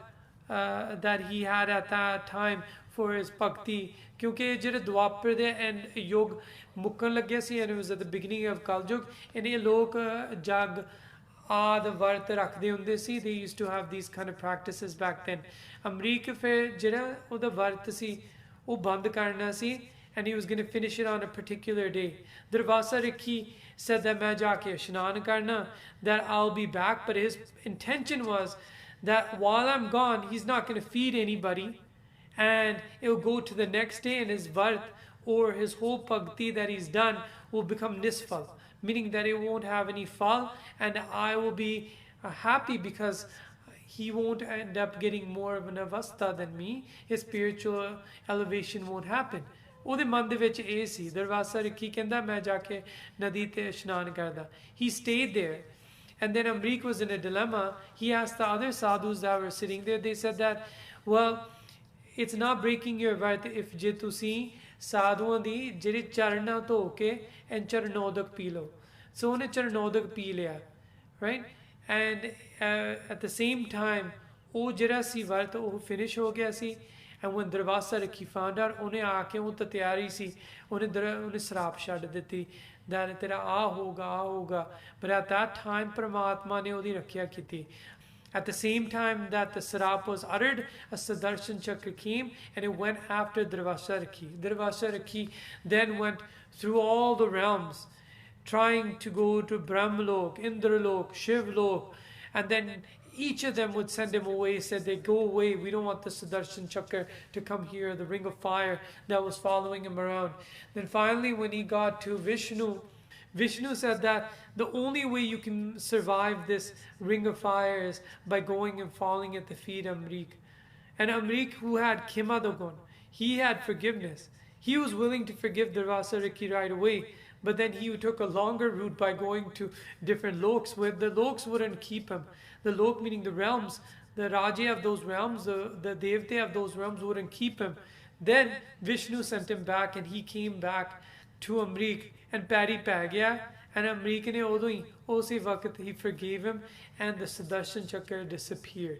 that he had at that time for his bhakti, ਕਿਉਂਕਿ ਜਿਹੜੇ ਦੁਆਪਰ ਦੇ and ਯੁੱਗ ਮੁੱਕਣ ਲੱਗੇ ਸੀ, and it was at the beginning of ਕਲਯੁਗ, and ਇਹ ਲੋਕ ਜਗ ਆਦ ਵਰਤ ਰੱਖਦੇ ਹੁੰਦੇ ਸੀ, they used to have these kind of practices back then. Amrik ਫਿਰ ਜਿਹੜਾ ਉਹਦਾ ਵਰਤ ਸੀ ਉਹ ਬੰਦ ਕਰਨਾ ਸੀ, and he was going to finish it on a particular day. Darvasa Rakhi said that मैं जाके ishnan karna, that I'll be back, but his intention was that while I'm gone, he's not going to feed anybody, and it'll go to the next day, and his vart or his whole bhakti that he's done will become nisfal, meaning that it won't have any fall, and I will be happy because he won't end up getting more of an avastha than me. His spiritual elevation won't happen. ਉਹਦੇ ਮਨ ਦੇ ਵਿੱਚ ਇਹ ਸੀ। ਦਰਵਾਜ਼ਾ ਰੱਖੀ ਕਹਿੰਦਾ ਮੈਂ ਜਾ ਕੇ ਨਦੀ ਤੇ ਇਸ਼ਨਾਨ ਕਰਦਾ। He stayed there, and then Amrik was in a dilemma. He asked the other sadhus that were sitting there, they said that, well, it's not breaking your vart if ਜੇ ਤੁਸੀਂ ਸਾਧੂਆਂ ਦੀ ਜਿਹੜੇ ਚਰਨਾਂ ਧੋ ਕੇ and ਚਰਨੋਦਕ ਪੀ ਲਓ। ਸੋ ਉਹਨੇ ਚਰਨੋਦਕ ਪੀ ਲਿਆ, right? And at the same time ਉਹ ਜਿਹੜਾ ਸੀ ਵਰਤ ਉਹ ਫਿਨਿਸ਼ ਹੋ ਗਿਆ ਸੀ। And when Darvasa Rakhi found out, ਉਹਨੇ ਆ ਕੇ ਉਹ ਤਾਂ ਤਿਆਰੀ ਸੀ, ਉਹਨੇ ਸਰਾਪ ਛੱਡ ਦਿੱਤੀ that ਤੇਰਾ ਆ ਹੋਗਾ, but at that time ਪਰਮਾਤਮਾ ਨੇ ਉਹਦੀ ਰੱਖਿਆ ਕੀਤੀ। At the same time that the sarap was uttered, a Sudarshan Chakra came and it went after Darvasa Rakhi. Darvasa Rakhi then went through all the realms, trying to go to Brahmalok, Indralok, Shivlok, and then each of them would send him away, said they go away, we don't want the Sudarshan Chakra to come here, the ring of fire that was following him around. Then finally when he got to Vishnu, Vishnu said that the only way you can survive this ring of fire is by going and falling at the feet of Amrik. And Amrik, who had Kimadagun, he had forgiveness. He was willing to forgive Darvasa Rakhi right away, but then he took a longer route by going to different loks where the loks wouldn't keep him. The lok meaning the realms, the Raja of those realms, the Devte of those realms wouldn't keep him. Then Vishnu sent him back and he came back to Amrik and Pari Pagya, and Amrik ne udo hi usi waqt he forgave him and the Sudarshan Chakra disappeared.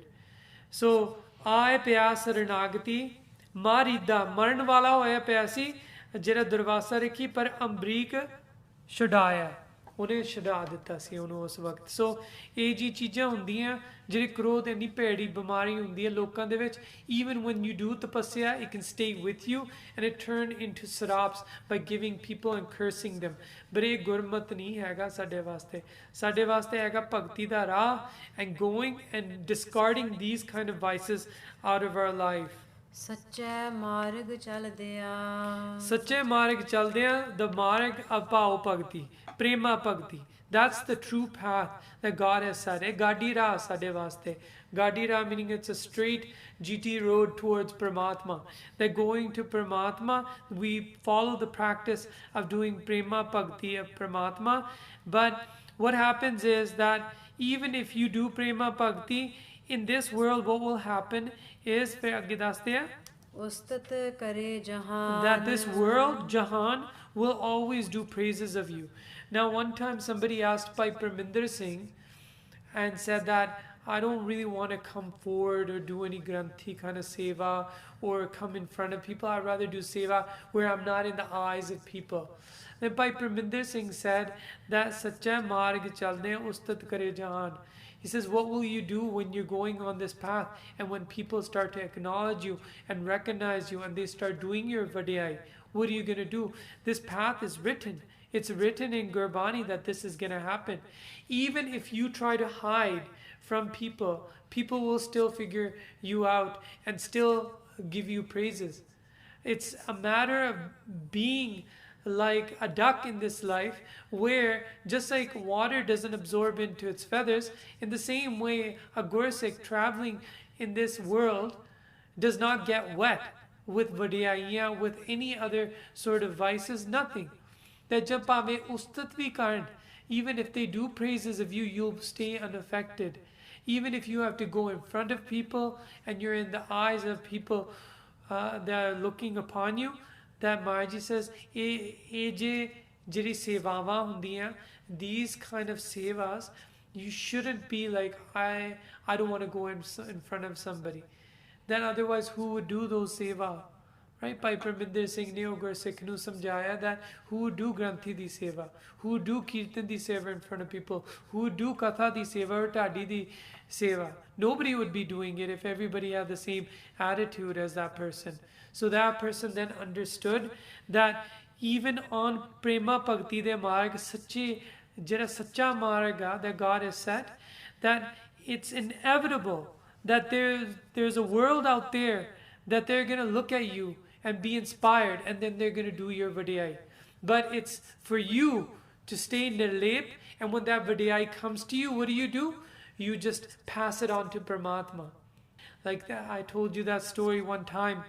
So aay pya Saranagati Marida maran wala hoya pya si ਜਿਹੜਾ ਦਰਵਾਜ਼ਾ ਰੱਖੀ, ਪਰ ਅਮਰੀਕ ਛਡਾਇਆ, ਉਹਨੇ ਛਡਾ ਦਿੱਤਾ ਸੀ ਉਹਨੂੰ ਉਸ ਵਕਤ। ਸੋ ਇਹ ਜੀ ਚੀਜ਼ਾਂ ਹੁੰਦੀਆਂ ਜਿਹੜੀ ਕ੍ਰੋਧ ਇੰਨੀ ਭੈੜੀ ਬਿਮਾਰੀ ਹੁੰਦੀ ਹੈ ਲੋਕਾਂ ਦੇ ਵਿੱਚ। even when you do tapasya, it can stay with you and it turn into saraps by giving people and cursing them, but ਇਹ ਗੁਰਮਤ ਨਹੀਂ ਹੈਗਾ ਸਾਡੇ ਵਾਸਤੇ। ਸਾਡੇ ਵਾਸਤੇ ਹੈਗਾ ਭਗਤੀ ਦਾ ਰਾਹ and going and discarding these kind of vices out of our life. ਸੱਚੇ ਮਾਰਗ ਚੱਲਦਿਆਂ, ਸੱਚੇ ਮਾਰਗ ਚੱਲਦਿਆਂ, the ਮਾਰਗ of ਭਾਵ ਭਗਤੀ, ਪ੍ਰੇਮਾ ਭਗਤੀ, that's the true path that God has said. ਇਹ ਗਾਡੀ ਰਾਹ ਸਾਡੇ ਵਾਸਤੇ। ਗਾਡੀ ਰਾਹ meaning it's a straight GT road towards Paramatma. That going to Paramatma, we follow the practice of doing prema bhakti of Paramatma. But what happens is that even if you do prema bhakti, in this world what will happen is ਉਸਤਤ ਕਰੇ ਜਹਾਨ, that this world, Jahan, will always do praises of you. Now one time somebody asked Bhai Parminder Singh and said that I don't really want to come forward or do any granthi kind of seva or come in front of people. I'd rather do seva where I'm not in the eyes of people. Then Bhai Parminder Singh said that Sacha Marg Chalne Ustat Kare Jahan. He says, what will you do when you're going on this path and when people start to acknowledge you and recognize you and they start doing your vadiyai? What are you going to do? This path is written. It's written in Gurbani that this is going to happen. Even if you try to hide from people, people will still figure you out and still give you praises. It's a matter of being like a duck in this life, where just like water doesn't absorb into its feathers, in the same way a Gursik traveling in this world does not get wet with vadiyaiyan, with any other sort of vices, nothing. That jab bhave ustat vi karan, even if they do praises of you, you'll stay unaffected. Even if you have to go in front of people and you're in the eyes of people that are looking upon you, that Maharaj says, these kind of sevas, you shouldn't be like, I don't want to go in front of somebody. Then otherwise, who would do those seva? Right? Bhai Parminder Singh ne Ugar Sikh nu samjhaya that who would do Granthi di seva, who would do Kirtan di seva in front of people, who would do Katha di seva or Tadi di seva. Nobody would be doing it if everybody had the same attitude as that person. So that person then understood that even on Prema Bhakti de Marg, jera sacha marga that God has set, that it's inevitable that there's a world out there that they're going to look at you and be inspired, and then they're going to do your vadiyai. But it's for you to stay nirlep, and when that vadiyai comes to you, what do? You just pass it on to Paramatma. Like that, I told you that story one time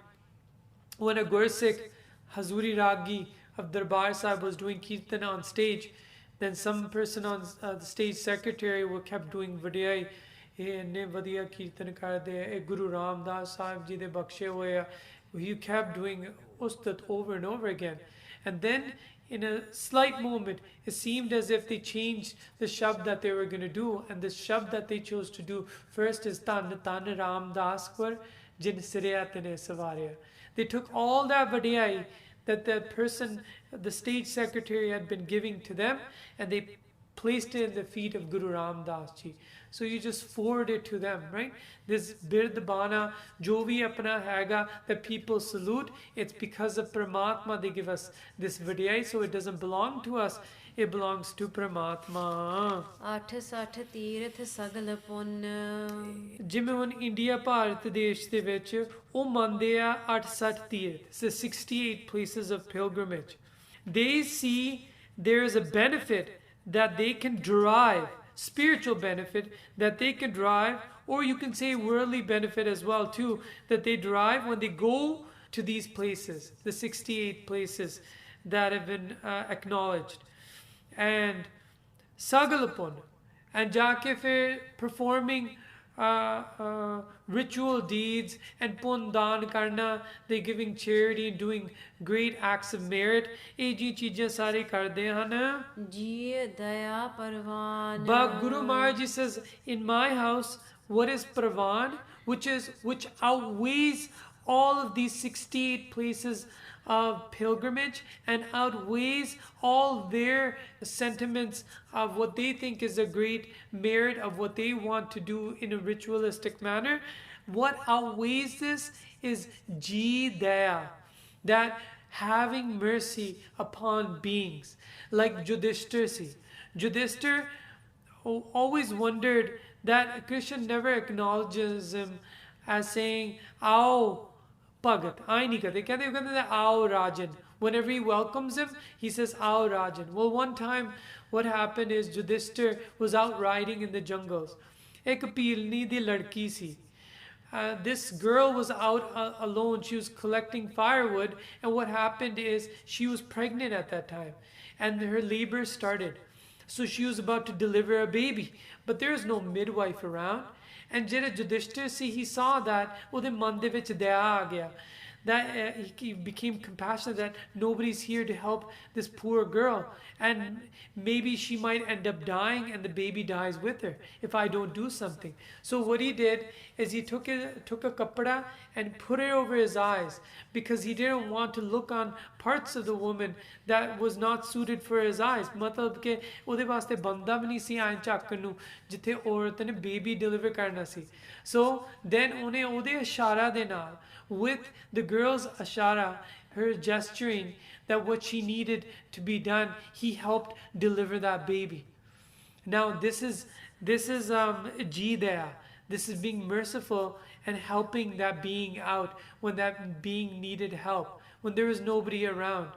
when a Gursikh Hazuri Ragi of Darbar Sahib was doing Kirtan on stage. Then some person on the stage secretary kept doing vadiyai. ਇੰਨੇ ਵਧੀਆ ਕੀਰਤਨ ਕਰਦੇ ਆ ਗੁਰੂ ਰਾਮਦਾਸ ਸਾਹਿਬ ਜੀ ਦੇ ਬਖਸ਼ੇ ਹੋਏ ਆ he kept doing ustat over and over again, and then in a slight moment it seemed as if they changed the shabd that they were going to do, and the shabd that they chose to do first is tan tan ramdas par jin sirya tane savarya. They took all that vadiyai that the person, the stage secretary, had been giving to them, and they placed it in the feet of Guru Ramdas ji. So you just forward it to them, right? This bird bana, jo vi apna haiga, that people salute, it's because of Paramatma they give us this vadiyai, so it doesn't belong to us, it belongs to Paramatma. Ath Sat Teerth Sagal Punn. ਜਿਵੇਂ ਹੁਣ India Bharat ਦੇਸ਼ ਦੇ ਵਿੱਚ ਉਹ ਮੰਨਦੇ ਆ 860 ਤੀਰਥ, so 68 places of pilgrimage. They see there is a benefit that they can derive, spiritual benefit that they can derive, or you can say worldly benefit as well too, that they derive when they go to these places, the 68 places that have been acknowledged. And Sagalapun, and jaake fir performing ritual deeds and pun dan karna, they giving charity and doing great acts of merit. Eh ji cheezain sare karde han Ji Daya Parvan. But Guru Maharaj says, in my house, what is Parvan, which outweighs all of these 68 places of pilgrimage and outweighs all their sentiments of what they think is a great merit of what they want to do in a ritualistic manner. What outweighs this is Ji Daya, that having mercy upon beings, like Yudhishthir. Yudhishthir always wondered that Krishna never acknowledges him as saying, Aao Bhagat, I nahi karte. Kehte Aao Rajan. Whenever he welcomes him, he says, Aao Rajan. Well, one time what happened is Yudhishthir was out riding in the jungles. Ek peelni di ladki si. This girl was out alone. She was collecting firewood, and what happened is she was pregnant at that time, and her labor started. So she was about to deliver a baby, but there is no midwife around. And jehda Yudhishthir si, he saw that ਉਹਦੇ ਮਨ ਦੇ ਵਿੱਚ ਦਇਆ ਆ ਗਿਆ, that he became compassionate that nobody's here to help this poor girl, and maybe she might end up dying and the baby dies with her if I don't do something. So what he did is he took a kapda and put it over his eyes, because he didn't want to look on parts of the woman that was not suited for his eyes. मतलब कि ਉਹਦੇ ਵਾਸਤੇ ਬੰਦਾ ਵੀ ਨਹੀਂ ਸੀ ਐਂ ਝਾਕਣ ਨੂੰ ਜਿੱਥੇ ਔਰਤ ਨੇ baby deliver ਕਰਨਾ ਸੀ. So then ਉਹਨੇ ਉਹਦੇ ਇਸ਼ਾਰਾ ਦੇ ਨਾਲ, with the girl's ashara, her gesturing that what she needed to be done, he helped deliver that baby. Now this is Jidaya. This is being merciful and helping that being out when that being needed help, when there was nobody around.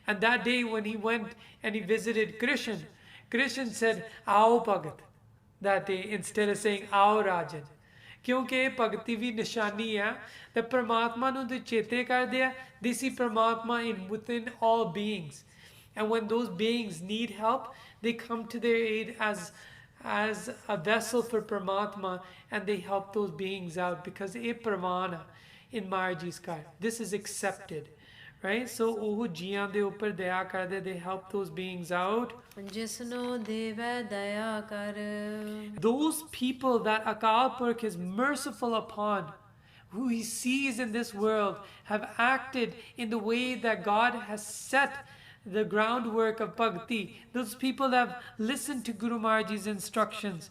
And that day when he went and he visited Krishna, Krishna said, Aao Bhagat, that day, instead of saying Aao Rajan. ਕਿਉਂਕਿ ਇਹ ਭਗਤੀ ਵੀ ਨਿਸ਼ਾਨੀ ਹੈ ਤੇ ਪ੍ਰਮਾਤਮਾ ਨੂੰ ਤੇ ਚੇਤੇ ਕਰਦੇ ਆ they see ਪ੍ਰਮਾਤਮਾ in within all beings and when those beings need help they come to their aid as a vessel for Paramatma and they help those beings out because ਇਹ ਪ੍ਰਵਾਨ ਆ in Maharaji's ਘਰ this is accepted right so ਉਹ ਜੀਆਂ ਦੇ ਉੱਪਰ ਦਇਆ ਕਰਦੇ they help those beings out ਜਿਸਨੂੰ ਦੇਵੈ ਦਇਆ ਕਰ those people that Akal Purkh is merciful upon who he sees in this world have acted in the way that God has set the groundwork of bhakti those people have listened to Guru Maharaj's instructions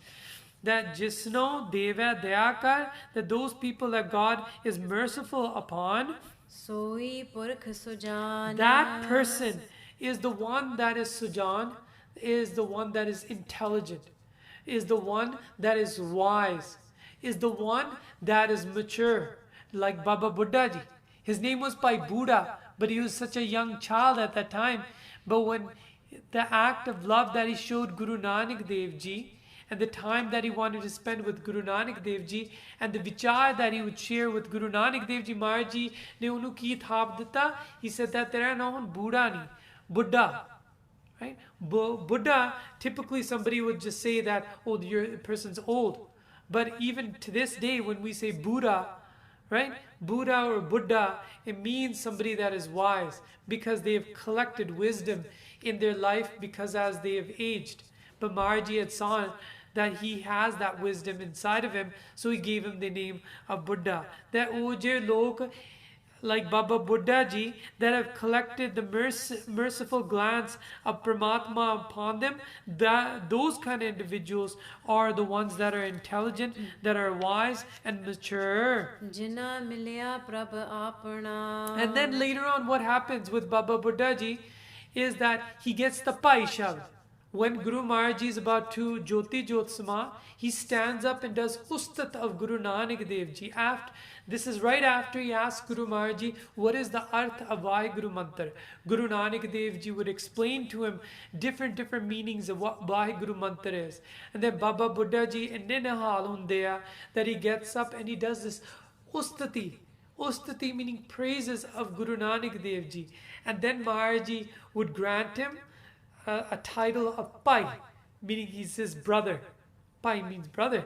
that jisno deva daya kar that those people that God is merciful upon ਸੋਈ ਪੁਰਖ ਸੁਜਾਨ that person is the one that is sujan is the one that is intelligent is the one that is wise is the one that is mature like Baba Buddha ji his name was Bhai Buddha but he was such a young child at that time but when the act of love that he showed Guru Nanak Dev Ji and the time that he wanted to spend with Guru Nanak Dev Ji and the vichar that he would share with Guru Nanak Dev Ji Maharaj Ji ne ਉਹਨੂੰ ਕੀ ਥਾਪ ਦਿੱਤਾ he said that ਤੇਰਾ ਨਾਮ ਹੁਣ ਬੂੜਾ ਨਹੀਂ Buddha right Buddha typically somebody would just say that oh your person's old but even to this day when we say Buddha right Buddha or Buddha it means somebody that is wise because they have collected wisdom in their life because as they have aged but Maharaji had saw that he has that wisdom inside of him so he gave him the name of Buddha that oh je lok like Baba Buddha ji that have collected the merciful glance of Paramatma upon them that those kind of individuals are the ones that are intelligent that are wise and mature ਜਿਨਾ ਮਿਲਿਆ ਪ੍ਰਭ ਆਪਣਾ and then later on what happens with Baba Buddha ji is that he gets the Pai Shabd when Guru Maharaj Ji is about to Jyoti Jyot Sama, he stands up and does Ustat of Guru Nanak Dev Ji. This is right after he asks Guru Maharaj Ji, what is the Arth of Vaheguru Mantra? Guru Nanak Dev Ji would explain to him different meanings of what Vaheguru Mantra is. And then Baba Buddha Ji inne nihal hunde a that he gets up and he does this Ustati. Ustati meaning praises of Guru Nanak Dev Ji. And then Maharaj Ji would grant him a title of Pai, meaning he's his brother. Pai means brother.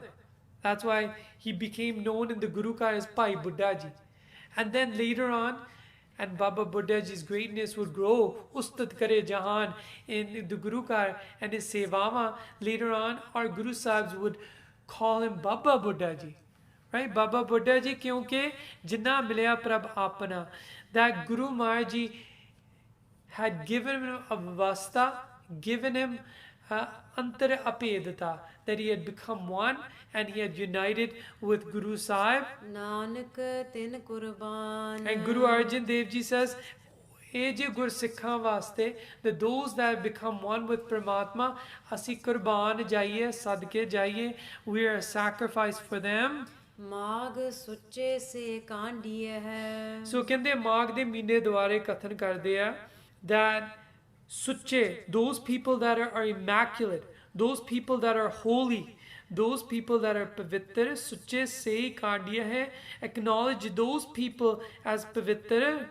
That's why he became known in the Guru Car as Pai Buddha Ji. And then later on, and Baba Buddha Ji's greatness would grow, Ustat Kare Jahan in the Guru Car and his Sevama. Later on, our Guru Sahibs would call him Baba Buddha Ji. Right? Baba Buddha Ji, kyunke Jinna Milya Prabh Apana. That Guru Maharaj Ji had given him a vasta, given him antara apedata, that he had become one and he had united with Guru Sahib. Nanak ਤਿਨ ਕੁਰਬਾਨ And Guru Arjan Dev Ji says, ਇਹ ਜੇ ਗੁਰਸਿੱਖਾਂ ਵਾਸਤੇ that those that have become one with Paramatma, ਅਸੀਂ ਕੁਰਬਾਨ ਜਾਈਏ, ਸਦਕੇ ਜਾਈਏ, we are a sacrifice for them. ਮਾਗ ਸੁੱਚੇ ਸੇ ਕਾਂਡੀਏ ਹੈ So ਕਹਿੰਦੇ ਮਾਘ ਦੇ ਮਹੀਨੇ ਦੁਆਰੇ ਕਥਨ ਕਰਦੇ ਆ that suche, those people that are immaculate, those people that are holy, those people that are pavitra, suche se kandiya hai, acknowledge those people as pavitra.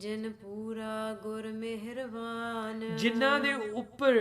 ਜਿਨ ਪੂਰਾ ਗੁਰ ਮਿਹਰਬਾਨ ਜਿਨ੍ਹਾਂ ਦੇ ਉੱਪਰ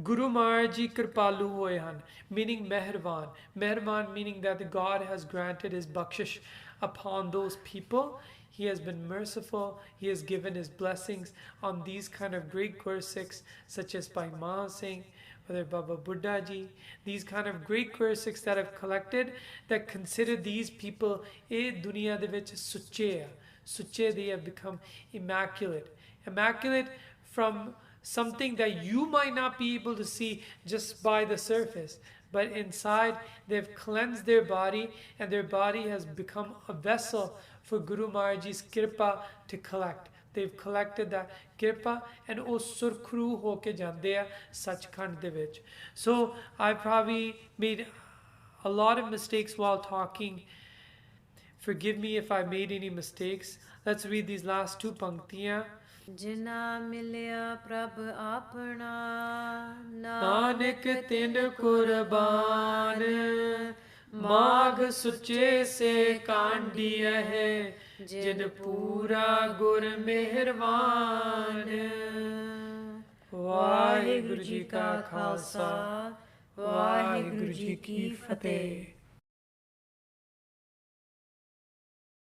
Guru Maharaj Ji kripalu hoye han, meaning meherban. Meherban meaning that God has granted his bakshish upon those people. He has been merciful. He has given his blessings on these kind of great Gursikhs such as Bhai Maagh Singh, whether Baba Buddha Ji, these kind of great Gursikhs that have collected that consider these people eh dunya de vich suche. Suche, they have become immaculate. Immaculate from something that you might not be able to see just by the surface. But inside, they've cleansed their body and their body has become a vessel for Guru Maharaj Ji's Kirpa to collect. They've collected that Kirpa and oh surkhru ho ke jande hai Sachkhand de vich. So I probably made a lot of mistakes while talking. Forgive me if I made any mistakes. Let's read these last two panktiyan. ਜਿਨਾ ਮਿਲਿਆ ਪ੍ਰਭ ਆਪਣਾ ਨਾਨਕ ਤਿਨ ਕੁਰਬਾਨ ਮਾਘ ਸੁੱਚੇ ਸੇ ਕਾਂਢੀ ਹੈ ਜਿਨ ਪੂਰਾ ਗੁਰ ਮਿਹਰਬਾਨ। ਵਾਹਿਗੁਰੂ ਜੀ ਕਾ ਖਾਲਸਾ, ਵਾਹਿਗੁਰੂ ਜੀ ਕੀ ਫਤਿਹ।